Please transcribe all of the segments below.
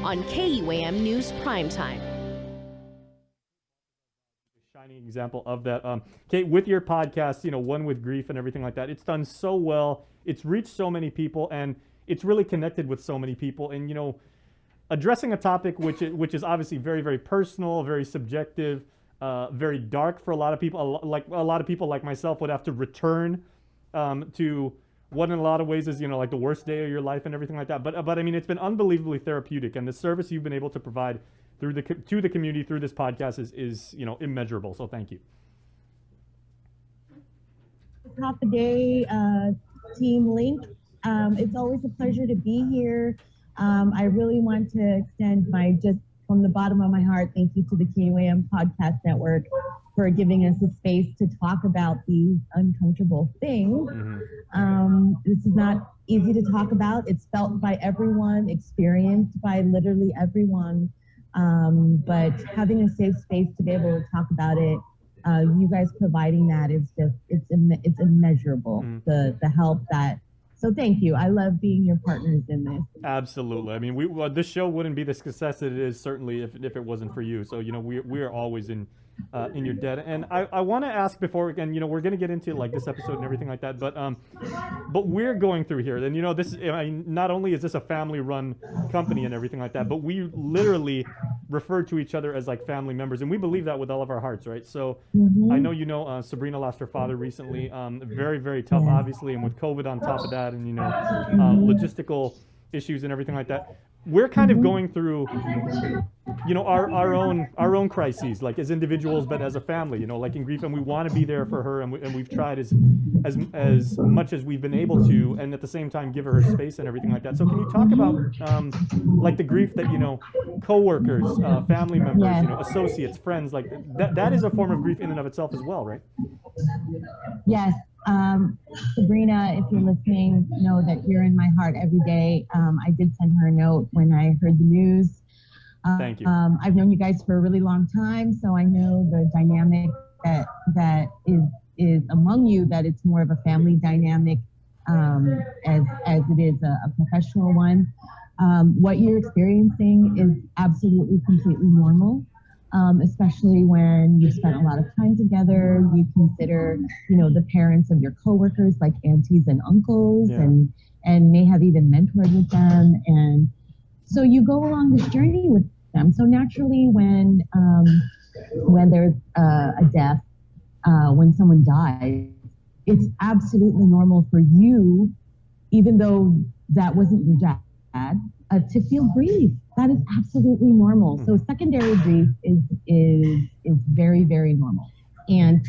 on KUAM News Primetime. Shining example of that. Kate, with your podcast, One with Grief and everything like that, it's done so well. It's reached so many people, and it's really connected with so many people. And, addressing a topic which is obviously very, very personal, very subjective, very dark for a lot of people. A lot of people like myself would have to return to what in a lot of ways is, like the worst day of your life and everything like that. But I mean, it's been unbelievably therapeutic, and the service you've been able to provide to the community through this podcast is immeasurable. So thank you. Half a day, Team Link. It's always a pleasure to be here. I really want to extend just from the bottom of my heart, thank you to the KUAM Podcast Network for giving us a space to talk about these uncomfortable things. This is not easy to talk about. It's felt by everyone, experienced by literally everyone. But having a safe space to be able to talk about it, you guys providing that is it's immeasurable. The help that. So thank you. I love being your partners in this. Absolutely. I mean, this show wouldn't be the success that it is, certainly, if it wasn't for you. So we are always in your debt. And I want to ask before, again, we're going to get into like this episode and everything like that, but we're going through here. And this is, not only is this a family-run company and everything like that, but we literally refer to each other as like family members, and we believe that with all of our hearts, right? So I know Sabrina lost her father recently. Very, very tough, obviously, and with COVID on top of that, and logistical issues and everything like that. We're kind of going through, our own crises, like as individuals, but as a family, like in grief, and we want to be there for her, and we've tried as much as we've been able to, and at the same time give her space and everything like that. So can you talk about like the grief that coworkers, family members, associates, friends, like that is a form of grief in and of itself as well, right? Yes. Sabrina, if you're listening, know that you're in my heart every day. I did send her a note when I heard the news. Thank you. I've known you guys for a really long time, so I know the dynamic that is among you, that it's more of a family dynamic as it is a professional one. What you're experiencing is absolutely completely normal. Especially when you've spent a lot of time together, you consider, the parents of your coworkers like aunties and uncles, and may have even mentored with them. And so you go along this journey with them. So naturally when there's a death, when someone dies, it's absolutely normal for you, even though that wasn't your dad, to feel grief. That is absolutely normal. So secondary grief is very, very normal. And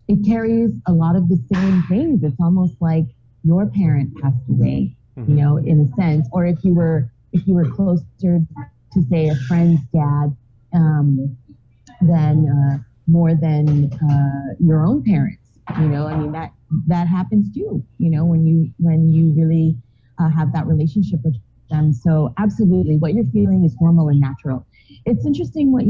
it carries a lot of the same things. It's almost like your parent passed away, in a sense, or if you were closer to, say, a friend's dad, than more than your own parents. That happens too, when you really have that relationship with them. So absolutely, what you're feeling is normal and natural. It's interesting what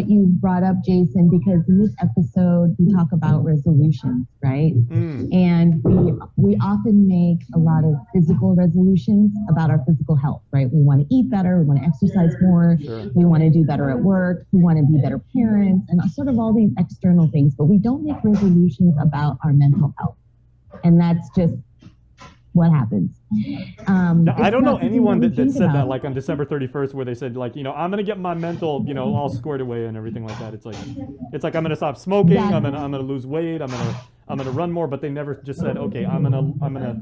you brought up, Jason, because in this episode we talk about resolutions, right? And we often make a lot of physical resolutions about our physical health, right? We want to eat better, we want to exercise more, we want to do better at work, we want to be better parents, and sort of all these external things, but we don't make resolutions about our mental health. And that's just what happens. I don't know anyone that said that, like on December 31st, where they said, like, I'm going to get my mental, all squared away and everything like that. It's like I'm going to stop smoking. I'm going to lose weight. I'm going to run more. But they never just said, okay, I'm going to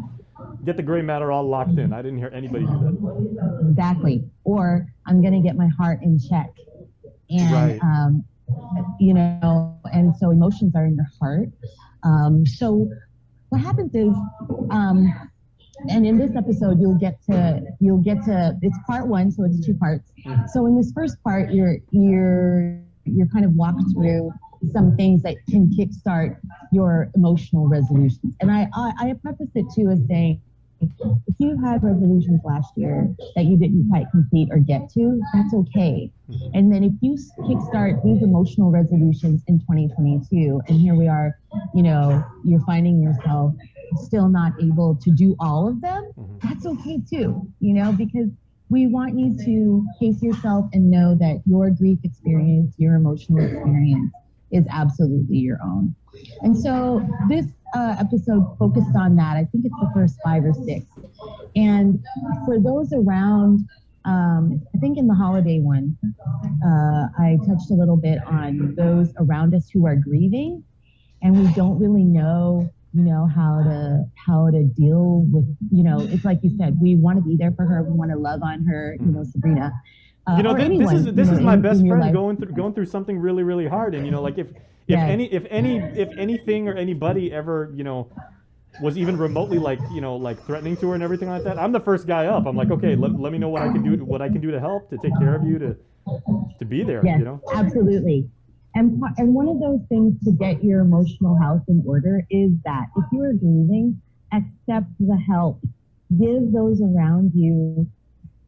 get the gray matter all locked in. I didn't hear anybody do that. Exactly. Or I'm going to get my heart in check. And, and so emotions are in your heart. So what happens is, and in this episode, you'll get to, it's part one, so it's two parts. So in this first part, you're kind of walked through some things that can kickstart your emotional resolutions. And I prefaced it too as saying, if you had resolutions last year that you didn't quite complete or get to, that's okay. And then if you kickstart these emotional resolutions in 2022, and here we are, you're finding yourself still not able to do all of them, that's okay too, because we want you to pace yourself and know that your grief experience, your emotional experience is absolutely your own. And so this episode focused on that. I think it's the first 5 or 6. And for those around, I think in the holiday one, I touched a little bit on those around us who are grieving, and we don't really know, how to deal with, it's like you said, we want to be there for her, we want to love on her, Sabrina. This is my best friend going through something really, really hard, and like if anything or anybody ever was even remotely like threatening to her and everything like that, I'm the first guy up. I'm like, okay, let me know what I can do to help, to take care of you, to be there. Yes, absolutely. And one of those things to get your emotional house in order is that if you are grieving, accept the help. Give those around you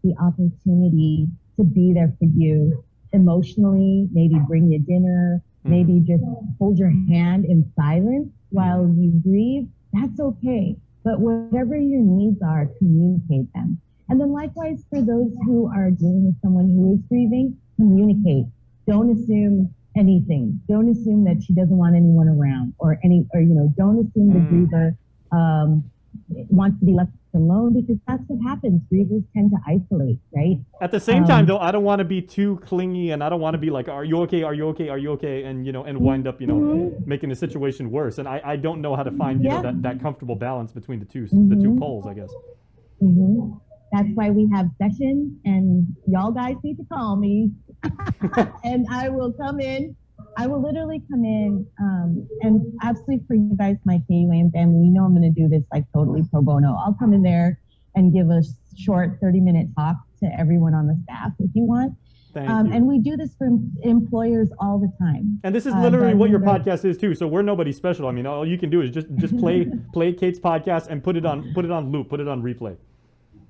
the opportunity to be there for you emotionally, maybe bring you dinner, maybe just hold your hand in silence while you grieve. That's okay. But whatever your needs are, communicate them. And then likewise for those who are dealing with someone who is grieving, communicate. Don't assume anything. Don't assume that she doesn't want anyone around or don't assume the griever wants to be left alone, because that's what happens. Grievers tend to isolate, right? At the same time, though, I don't want to be too clingy, and I don't want to be like, "Are you okay? Are you okay? Are you okay?" And and wind up, making the situation worse. And I don't know how to find that comfortable balance between the two poles, I guess. That's why we have sessions, and y'all guys need to call me, and I will come in. I will literally come in, and absolutely for you guys, my KUAM family, I'm going to do this like totally pro bono. I'll come in there and give a short 30-minute talk to everyone on the staff if you want. Thank you. And we do this for employers all the time. And this is literally what your podcast is too. So we're nobody special. I mean, all you can do is just play Kate's podcast and put it on loop, put it on replay.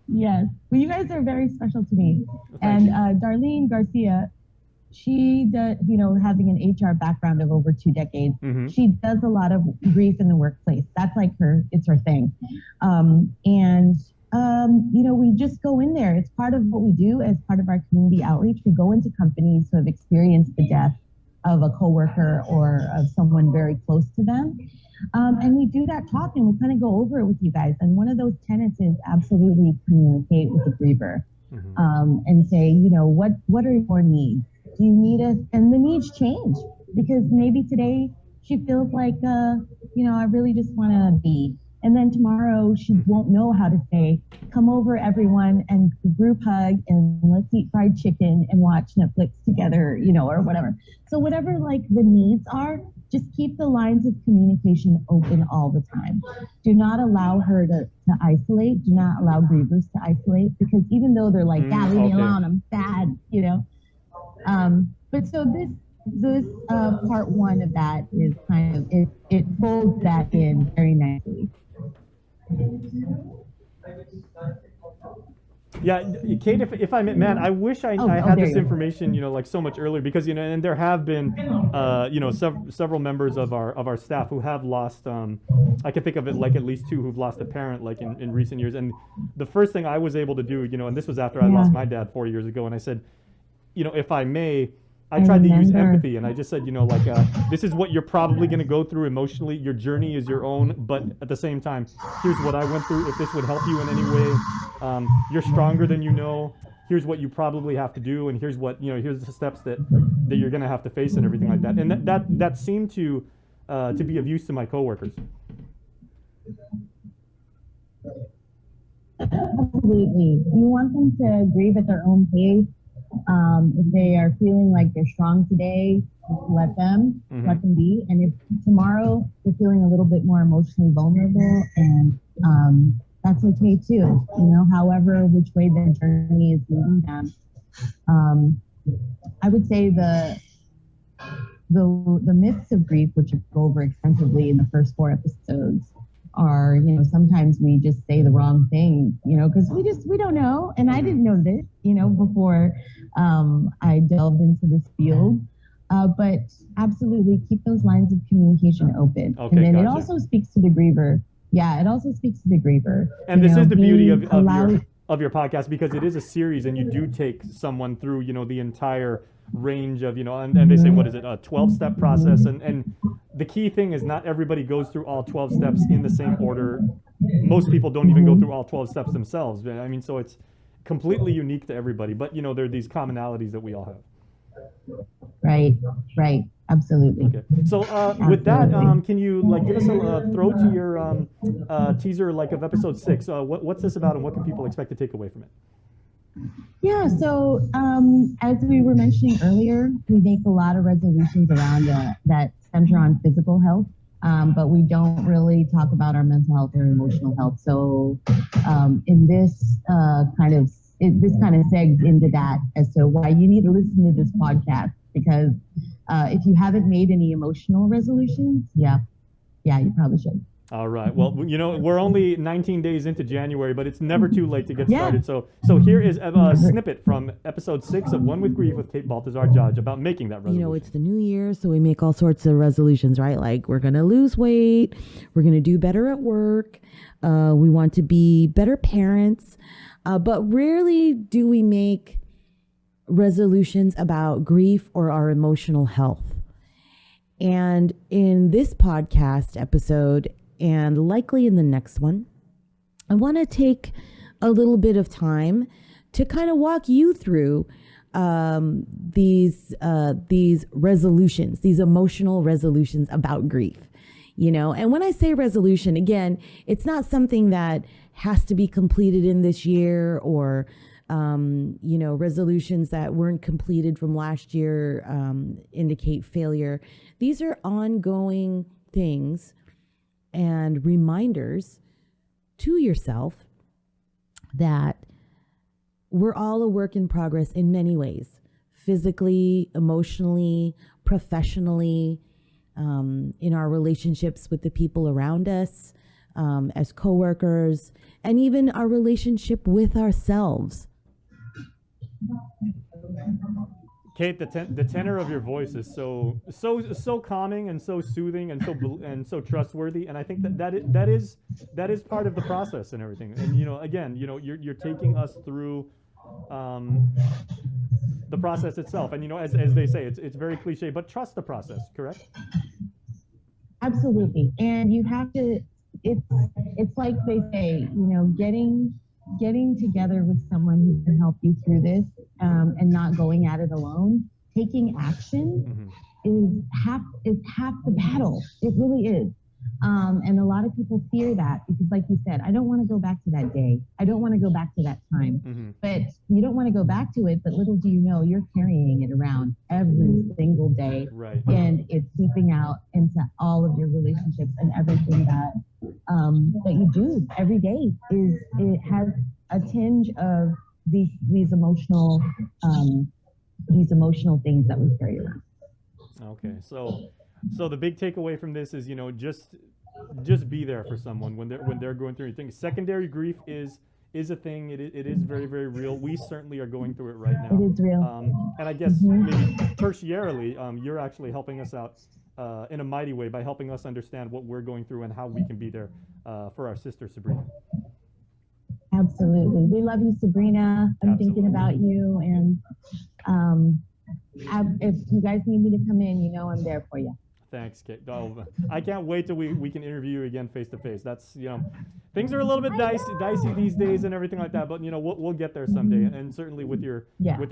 Yes. Well, you guys are very special to me. And Darlene Garcia, she does, having an HR background of over 2 decades, she does a lot of grief in the workplace. That's like it's her thing. We just go in there. It's part of what we do as part of our community outreach. We go into companies who have experienced the death of a coworker or of someone very close to them. And we do that talk, and we kind of go over it with you guys. And one of those tenets is absolutely communicate with the griever, and say, what are your needs? Do you need us? And the needs change, because maybe today she feels like, I really just want to be. And then tomorrow she won't know how to say, come over everyone and group hug and let's eat fried chicken and watch Netflix together, or whatever. So whatever like the needs are, just keep the lines of communication open all the time. Do not allow her to isolate. Do not allow grievers to isolate, because even though they're like, leave me alone, I'm sad, But so this part 1 of that is kind of, it folds that in very nicely. Yeah, Kate, if I may, man, I wish I had this information, like so much earlier, because and there have been, several members of our staff who have lost. I can think of it like at least 2 who've lost a parent, like in recent years. And the first thing I was able to do, and this was after I lost my dad 4 years ago, and I said, if I may, I tried to use empathy, and I just said, this is what you're probably going to go through emotionally. Your journey is your own, but at the same time, here's what I went through. If this would help you in any way, you're stronger than you know. Here's what you probably have to do, and here's what here's the steps that you're going to have to face, and everything like that. And that seemed to be of use to my coworkers. Absolutely, you want them to grieve at their own pace. If they are feeling like they're strong today, let them be. And if tomorrow they're feeling a little bit more emotionally vulnerable, and that's okay too. However, which way their journey is leading them. I would say the myths of grief, which I go over extensively in the first 4 episodes, are, sometimes we just say the wrong thing, because we don't know. And I didn't know this, before I delved into this field. But absolutely keep those lines of communication open. Okay, and then it also speaks to the griever. Yeah, it also speaks to the griever. And this is the beauty of your podcast, because it is a series and you do take someone through, you know, the entire range of, you know, and they say, what is it, a 12-step process, and the key thing is not everybody goes through all 12 steps in the same order. Most people don't even go through all 12 steps themselves. I mean, so it's completely unique to everybody, but you know, there are these commonalities that we all have. Right, absolutely. Okay, so with that, can you like give us a throw to your teaser like of episode 6? What's this about, and what can people expect to take away from it? Yeah, so as we were mentioning earlier, we make a lot of resolutions around that center on physical health, but we don't really talk about our mental health or emotional health. So in this kind of segs into that as to why you need to listen to this podcast, because if you haven't made any emotional resolutions, yeah, you probably should. All right. Well, you know, we're only 19 days into January, but it's never too late to get started. So here is a snippet from episode 6 of One with Grief with Kate Balthazar-Dodge about making that resolution. You know, it's the new year, so we make all sorts of resolutions, right? Like, we're going to lose weight. We're going to do better at work. We want to be better parents. But rarely do we make resolutions about grief or our emotional health. And in this podcast episode, and likely in the next one, I want to take a little bit of time to kind of walk you through these resolutions, these emotional resolutions about grief. You know, and when I say resolution, again, it's not something that has to be completed in this year, or you know, resolutions that weren't completed from last year indicate failure. These are ongoing things and reminders to yourself that we're all a work in progress in many ways, physically, emotionally, professionally, in our relationships with the people around us, as coworkers, and even our relationship with ourselves. Kate, the tenor of your voice is so calming and so soothing and so trustworthy, and I think that is part of the process and everything. And you know, again, you know, you're taking us through the process itself, and you know, as they say, it's very cliche, but trust the process, correct? Absolutely, and you have to. It's like they say, you know, getting together with someone who can help you through this, and not going at it alone. Taking action is half the battle. It really is. And a lot of people fear that because, like you said, I don't want to go back to that day. I don't want to go back to that time. But you don't want to go back to it, but little do you know, you're carrying it around every single day. Right. And it's seeping out into all of your relationships, and everything that you do every day it has a tinge of these emotional things that we carry around. Okay, so the big takeaway from this is, you know, just be there for someone when they're going through things. Secondary grief is a thing. It is very, very real. We certainly are going through it right now. It is real. And I guess maybe tertiarily, you're actually helping us out in a mighty way by helping us understand what we're going through and how we can be there for our sister Sabrina. Absolutely. We love you, Sabrina. I'm thinking about you. And if you guys need me to come in, you know I'm there for you. Thanks, Kate. Oh, I can't wait till we can interview you again face to face. That's, you know, things are a little bit dicey these days and everything like that, but you know, we'll get there someday, and certainly with your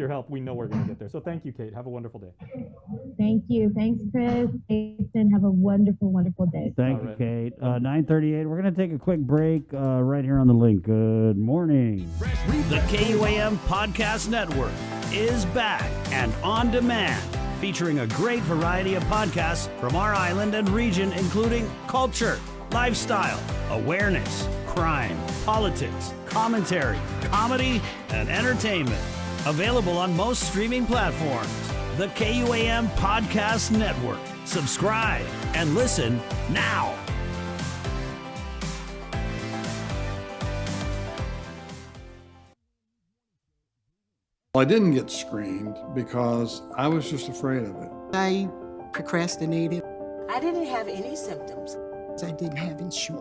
help, we know we're going to get there. So thank you, Kate. Have a wonderful day. Thank you. Thanks, Chris. Jason, have a wonderful, wonderful day. Thank you, Kate. 9:38. We're going to take a quick break right here on the link. Good morning. The KUAM Podcast Network is back and on demand, featuring a great variety of podcasts from our island and region, including culture, lifestyle, awareness, crime, politics, commentary, comedy, and entertainment. Available on most streaming platforms. The KUAM Podcast Network. Subscribe and listen now. I didn't get screened because I was just afraid of it. I procrastinated. I didn't have any symptoms. I didn't have insurance.